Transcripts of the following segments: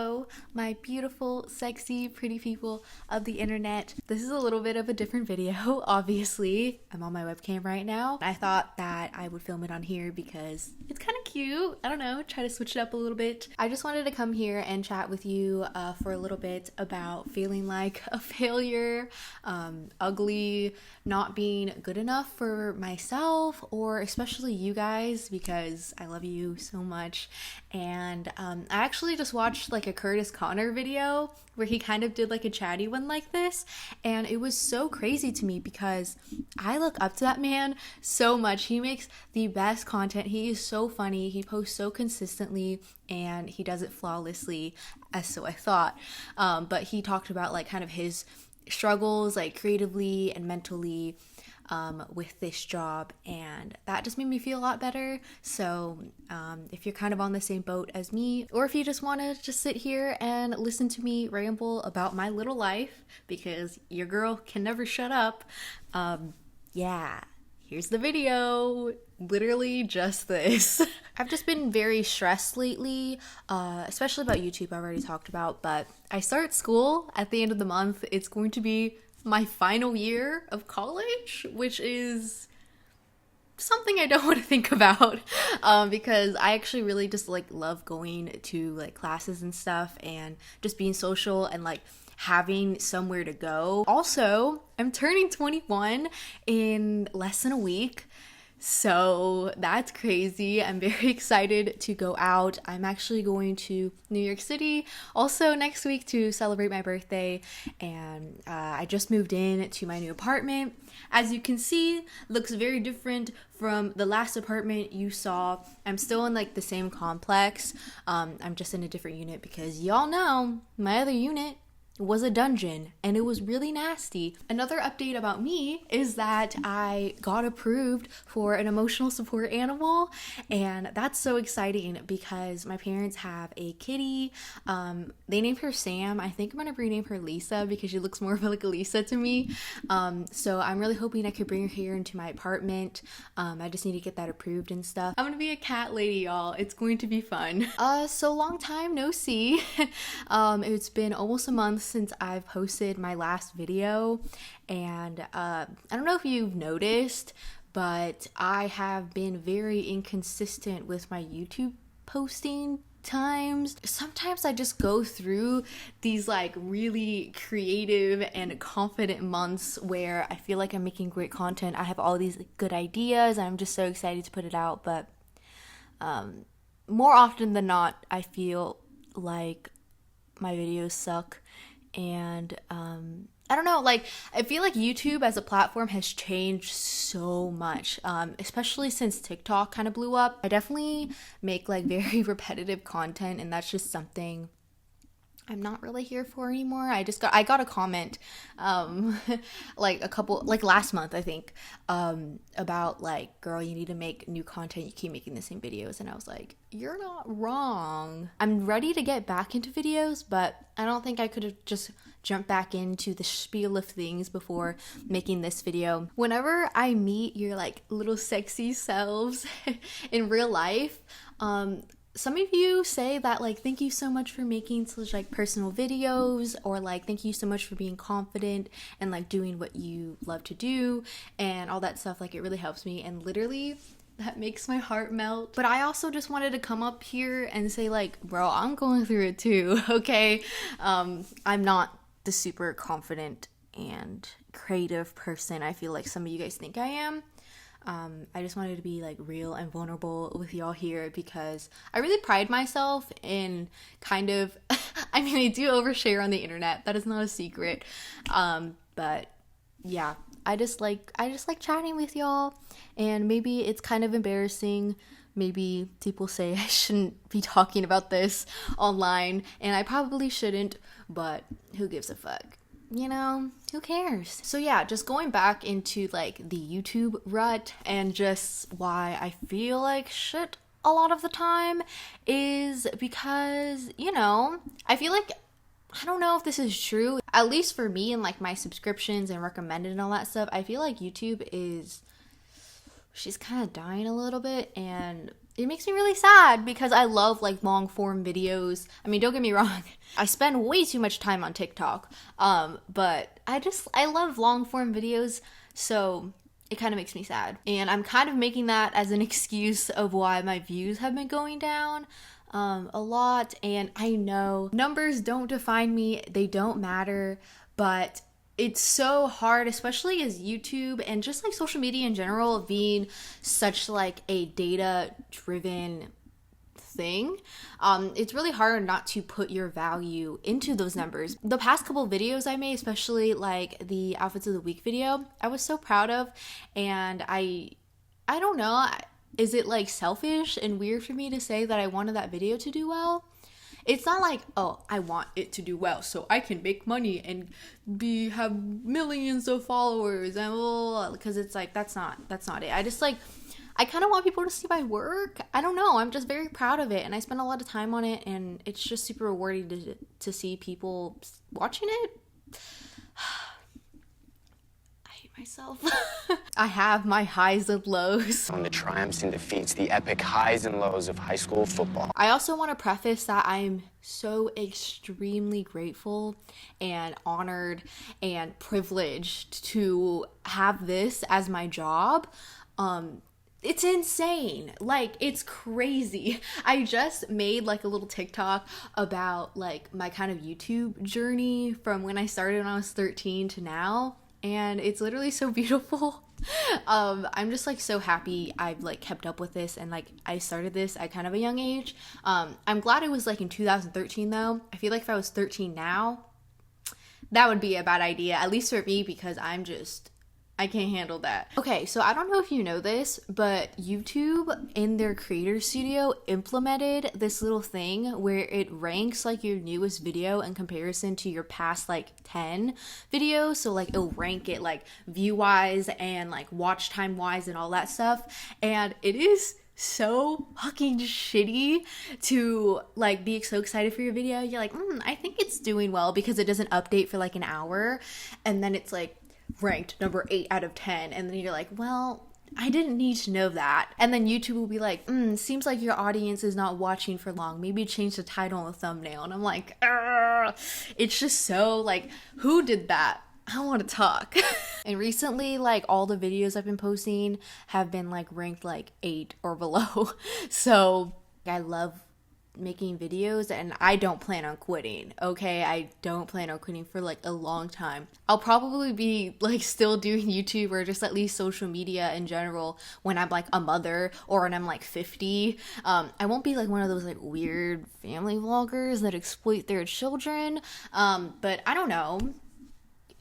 Hello, my beautiful, sexy, pretty people of the internet. This is a little bit of a different video, obviously. I'm on my webcam right now. I thought that I would film it on here because it's kind of cute. I don't know, try to switch it up a little bit. I just wanted to come here and chat with you for a little bit about feeling like a failure, ugly, not being good enough for myself, or especially you guys, because I love you so much. And I actually just watched like a Curtis Connor video where he kind of did like a chatty one like this, and it was so crazy to me because I look up to that man so much. He makes the best content. He is so funny. He posts so consistently and he does it flawlessly, as so I thought. But he talked about like kind of his struggles like creatively and mentally with this job, and that just made me feel a lot better. So if you're kind of on the same boat as me, or if you just want to just sit here and listen to me ramble about my little life, because your girl can never shut up, yeah, here's the video. Literally just this. I've just been very stressed lately, especially about YouTube. I already talked about, but I start school at the end of the month. It's going to be my final year of college, which is something I don't want to think about, because I actually really just like love going to like classes and stuff and just being social and like having somewhere to go. Also, I'm turning 21 in less than a week. So that's crazy. I'm very excited to go out. I'm actually going to New York City also next week to celebrate my birthday, and I just moved in to my new apartment. As you can see, looks very different from the last apartment you saw. I'm still in like the same complex. I'm just in a different unit because y'all know my other unit was a dungeon and it was really nasty. Another update about me is that I got approved for an emotional support animal, and that's so exciting because my parents have a kitty. They named her Sam. I think I'm gonna rename her Lisa because she looks more of like a Lisa to me. So I'm really hoping I could bring her here into my apartment. I just need to get that approved and stuff. I'm gonna be a cat lady, y'all. It's going to be fun. So long time no see. It's been almost a month since I've posted my last video, and I don't know if you've noticed, but I have been very inconsistent with my YouTube posting times. Sometimes I just go through these like really creative and confident months where I feel like I'm making great content. I have all these good ideas and I'm just so excited to put it out, but more often than not, I feel like my videos suck. And I don't know, like I feel like YouTube as a platform has changed so much, especially since TikTok kind of blew up. I definitely make like very repetitive content, and that's just something I'm not really here for anymore. I got a comment like a couple, like last month I think, about like, girl, you need to make new content, you keep making the same videos. And I was like, you're not wrong. I'm ready to get back into videos, but I don't think I could have just jumped back into the spiel of things before making this video. Whenever I meet your like little sexy selves in real life, some of you say that like, thank you so much for making such like personal videos, or like, thank you so much for being confident and like doing what you love to do and all that stuff. Like, it really helps me, and literally that makes my heart melt. But I also just wanted to come up here and say like, bro, I'm going through it too, okay? I'm not the super confident and creative person I feel like some of you guys think I am. I just wanted to be like real and vulnerable with y'all here because I really pride myself in kind of I mean, I do overshare on the internet, that is not a secret, but yeah, I just like chatting with y'all, and maybe it's kind of embarrassing. Maybe people say I shouldn't be talking about this online, and I probably shouldn't, but who gives a fuck? You know, who cares? So yeah, just going back into like the YouTube rut and just why I feel like shit a lot of the time is because, you know, I feel like, I don't know if this is true, at least for me and like my subscriptions and recommended and all that stuff, I feel like YouTube is, she's kind of dying a little bit, and it makes me really sad because I love like long form videos. I mean, don't get me wrong, I spend way too much time on TikTok, but I love long form videos, so it kind of makes me sad. And I'm kind of making that as an excuse of why my views have been going down a lot. And I know numbers don't define me, they don't matter, but it's so hard, especially as YouTube and just like social media in general being such like a data driven thing. It's really hard not to put your value into those numbers. The past couple videos I made, especially like the outfits of the week video, I was so proud of, and I don't know, is it like selfish and weird for me to say that I wanted that video to do well? It's not like, oh, I want it to do well so I can make money and have millions of followers and because it's like that's not it. I just like, I kind of want people to see my work. I don't know, I'm just very proud of it, and I spend a lot of time on it, and it's just super rewarding to see people watching it. Myself. I have my highs and lows. On the triumphs and defeats, the epic highs and lows of high school football. I also want to preface that I'm so extremely grateful and honored and privileged to have this as my job. It's insane. Like, it's crazy. I just made like a little TikTok about like my kind of YouTube journey from when I started when I was 13 to now. And it's literally so beautiful. I'm just like so happy I've like kept up with this, and like I started this at kind of a young age. I'm glad it was like in 2013 though. I feel like if I was 13 now, that would be a bad idea, at least for me, because I can't handle that. Okay, so I don't know if you know this, but YouTube in their creator studio implemented this little thing where it ranks like your newest video in comparison to your past like 10 videos. So like it'll rank it like view wise and like watch time wise and all that stuff. And it is so fucking shitty to like be so excited for your video. You're like, I think it's doing well, because it doesn't update for like an hour, and then it's like ranked number 8 out of 10, and then you're like, well, I didn't need to know that. And then YouTube will be like, seems like your audience is not watching for long, maybe change the title and the thumbnail. And I'm like, it's just so like, who did that? I want to talk. And recently, like, all the videos I've been posting have been like ranked like 8 or below. So I love making videos, and I don't plan on quitting. Okay, I don't plan on quitting for like a long time. I'll probably be like still doing YouTube or just at least social media in general when I'm like a mother or when I'm like 50. I won't be like one of those like weird family vloggers that exploit their children, but I don't know,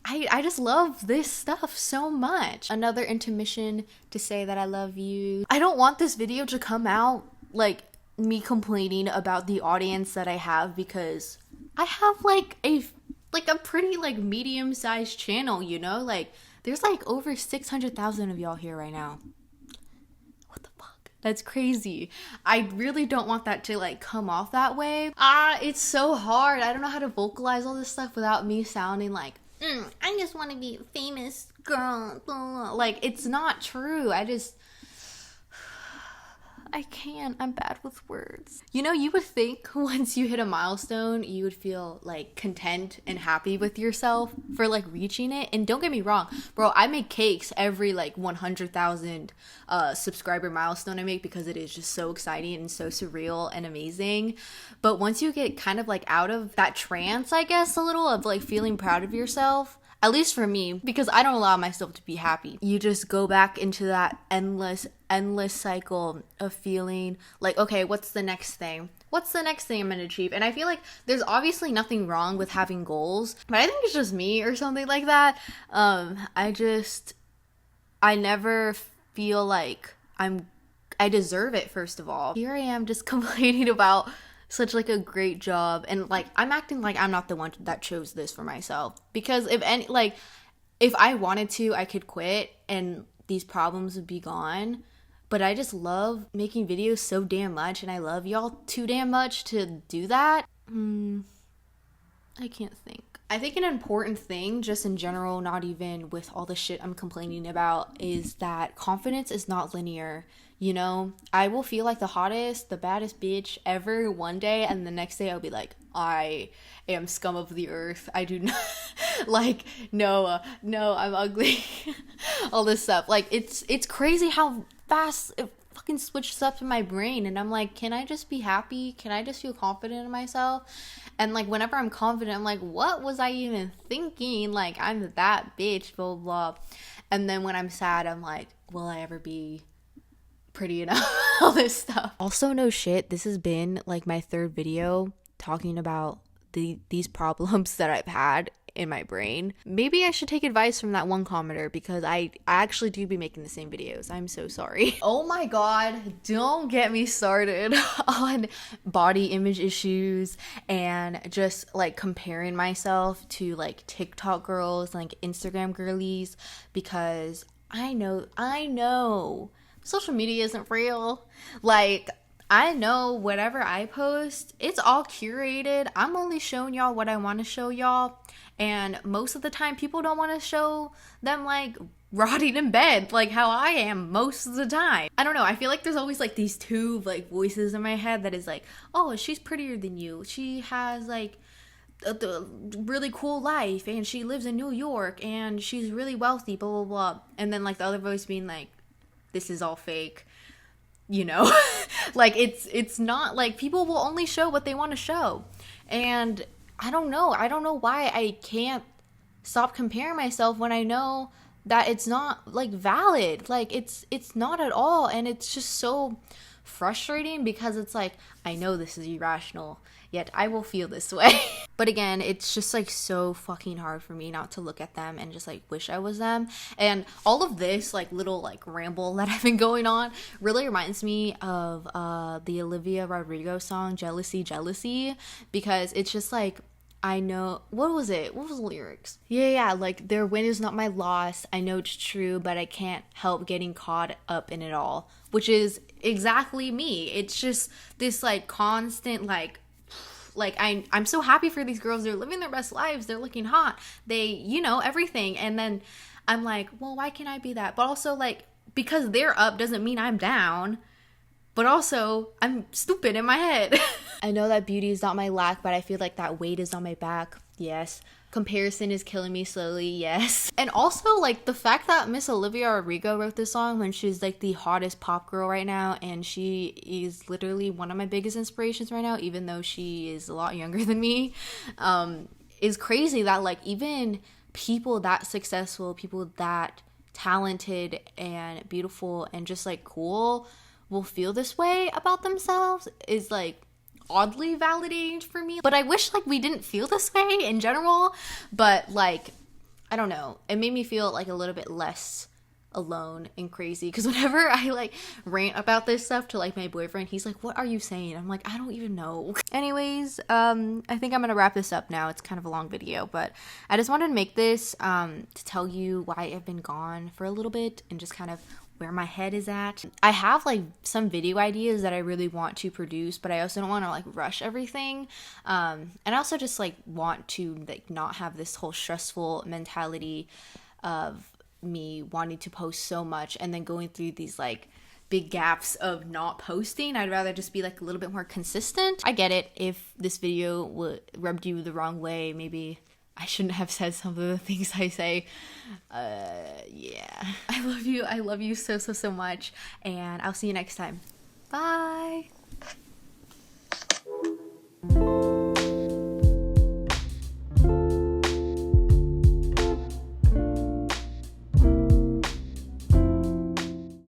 I just love this stuff so much. Another intermission to say that I love you. I don't want this video to come out like me complaining about the audience that I have, because I have like a pretty like medium-sized channel, you know? Like there's like over 600,000 of y'all here right now. What the fuck? That's crazy. I really don't want that to like come off that way. It's so hard. I don't know how to vocalize all this stuff without me sounding like I just want to be a famous girl. Like, it's not true. I can't. I'm bad with words. You know, you would think once you hit a milestone, you would feel like content and happy with yourself for like reaching it. And don't get me wrong, bro, I make cakes every like 100,000 subscriber milestone I make, because it is just so exciting and so surreal and amazing. But once you get kind of like out of that trance, I guess, a little of like feeling proud of yourself, at least for me, because I don't allow myself to be happy, you just go back into that endless cycle of feeling like, okay, what's the next thing? What's the next thing I'm gonna achieve? And I feel like there's obviously nothing wrong with having goals, but I think it's just me or something like that. I never feel like I deserve it, first of all. Here I am just complaining about such like a great job, and like I'm acting like I'm not the one that chose this for myself, because if I wanted to, I could quit and these problems would be gone. But I just love making videos so damn much, and I love y'all too damn much to do that. I can't think. I think an important thing, just in general, not even with all the shit I'm complaining about, is that confidence is not linear. You know, I will feel like the hottest, the baddest bitch ever one day, and the next day I'll be like, I am scum of the earth. I do not, like, no, I'm ugly. All this stuff. Like, it's crazy how fast it fucking switches up in my brain, and I'm like, can I just be happy? Can I just feel confident in myself? And like, whenever I'm confident, I'm like, what was I even thinking? Like, I'm that bitch, blah blah. And then when I'm sad, I'm like, will I ever be pretty enough? All this stuff. Also, no shit, this has been like my third video talking about these problems that I've had in my brain. Maybe I should take advice from that one commenter, because I actually do be making the same videos. I'm so sorry. Oh my god, don't get me started on body image issues and just like comparing myself to like TikTok girls, like Instagram girlies, because I know social media isn't real. Like, I know whatever I post, it's all curated. I'm only showing y'all what I want to show y'all. And most of the time, people don't want to show them like rotting in bed, like how I am most of the time. I don't know. I feel like there's always like these two like voices in my head that is like, oh, she's prettier than you. She has like a really cool life, and she lives in New York, and she's really wealthy, blah, blah, blah. And then like the other voice being like, this is all fake. You know, like it's not, like, people will only show what they want to show. And I don't know why I can't stop comparing myself when I know that it's not like valid. Like, it's not at all. And it's just so frustrating, because it's like, I know this is irrational, yet I will feel this way. But again, it's just like so fucking hard for me not to look at them and just like wish I was them. And all of this like little like ramble that I've been going on really reminds me of the Olivia Rodrigo song Jealousy Jealousy, because it's just like, I know, what was the lyrics? Yeah, like, their win is not my loss. I know it's true, but I can't help getting caught up in it all, which is exactly me. It's just this like constant like I'm so happy for these girls. They're living their best lives. They're looking hot. They, you know, everything. And then I'm like, well, why can't I be that? But also, like, because they're up doesn't mean I'm down. But also, I'm stupid in my head. I know that beauty is not my lack, but I feel like that weight is on my back. Yes. Comparison is killing me slowly. Yes. And also, like, the fact that Miss Olivia Rodrigo wrote this song when she's like the hottest pop girl right now, and she is literally one of my biggest inspirations right now, even though she is a lot younger than me, is crazy. That like, even people that successful, people that talented and beautiful and just like cool will feel this way about themselves is like oddly validating for me. But I wish like we didn't feel this way in general. But like, I don't know, it made me feel like a little bit less alone and crazy, because whenever I like rant about this stuff to like my boyfriend, he's like, what are you saying? I'm like, I don't even know. Anyways, I think I'm gonna wrap this up now. It's kind of a long video, but I just wanted to make this to tell you why I've been gone for a little bit and just kind of where my head is at. I have like some video ideas that I really want to produce, but I also don't want to like rush everything. And I also just like want to like not have this whole stressful mentality of me wanting to post so much and then going through these like big gaps of not posting. I'd rather just be like a little bit more consistent. I get it if this video rubbed you the wrong way. Maybe I shouldn't have said some of the things I say. Yeah. I love you so much, and I'll see you next time. Bye.